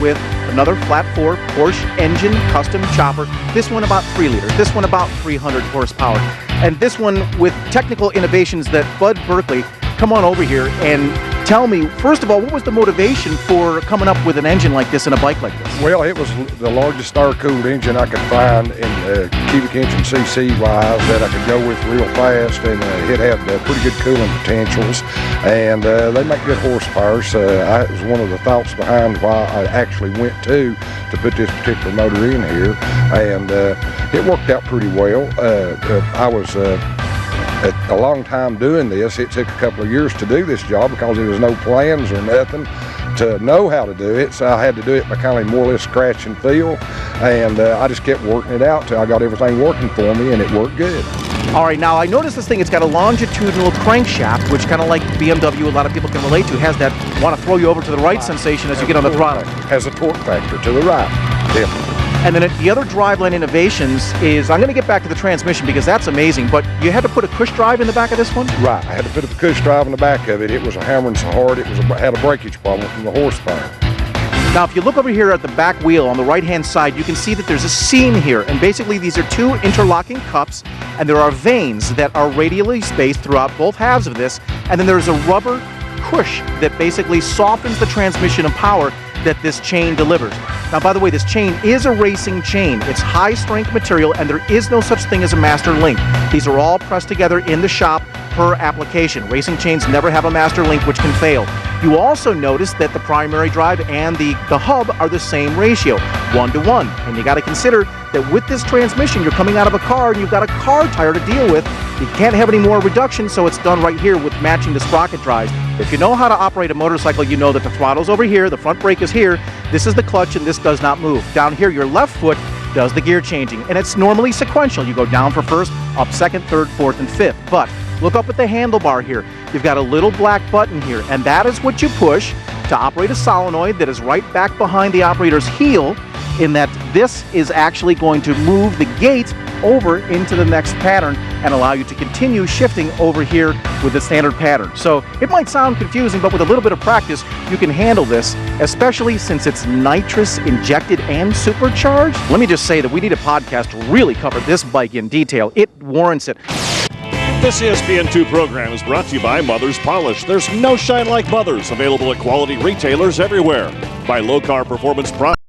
with another flat 4 Porsche engine custom chopper. This one about 3 liters, this one about 300 horsepower. And this one with technical innovations that Bud Burkey, come on over here and tell me, first of all, what was the motivation for coming up with an engine like this and a bike like this? Well, it was the largest air-cooled engine I could find in cubic inch and cc-wise that I could go with real fast, and it had pretty good cooling potentials, and they make good horsepower, so it was one of the thoughts behind why I actually went to put this particular motor in here, and it worked out pretty well. I was a long time doing this. It took a couple of years to do this job because there was no plans or nothing to know how to do it, so I had to do it by kind of more or less scratch and feel, and I just kept working it out till I got everything working for me, and it worked good. All right, now I noticed this thing, it's got a longitudinal crankshaft, which kind of like BMW, a lot of people can relate to, has that want to throw you over to the right sensation as you get on the throttle. Has a torque factor to the right, definitely. And then the other driveline innovations is, I'm going to get back to the transmission because that's amazing, but you had to put a push drive in the back of this one? Right, I had to put a push drive in the back of it. It was a hammering so hard, it had a breakage problem from the horsepower. Now, if you look over here at the back wheel on the right-hand side, you can see that there's a seam here, and basically these are two interlocking cups, and there are vanes that are radially spaced throughout both halves of this, and then there's a rubber push that basically softens the transmission and power that this chain delivers. Now, by the way, this chain is a racing chain. It's high-strength material, and there is no such thing as a master link. These are all pressed together in the shop per application. Racing chains never have a master link, which can fail. You also notice that the primary drive and the hub are the same ratio, 1-to-1. And you got to consider that with this transmission, you're coming out of a car and you've got a car tire to deal with. You can't have any more reduction, so it's done right here with matching the sprocket drives. If you know how to operate a motorcycle, you know that the throttle's over here, the front brake is here, this is the clutch, and this does not move. Down here, your left foot does the gear changing, and it's normally sequential. You go down for first, up second, third, fourth, and fifth. But look up at the handlebar here. You've got a little black button here, and that is what you push to operate a solenoid that is right back behind the operator's heel, in that this is actually going to move the gate over into the next pattern and allow you to continue shifting over here with the standard pattern. So it might sound confusing, but with a little bit of practice, you can handle this, especially since it's nitrous injected and supercharged. Let me just say that we need a podcast to really cover this bike in detail. It warrants it. This ESPN2 program is brought to you by Mother's Polish. There's no shine like Mother's, available at quality retailers everywhere. By Low Car Performance Products.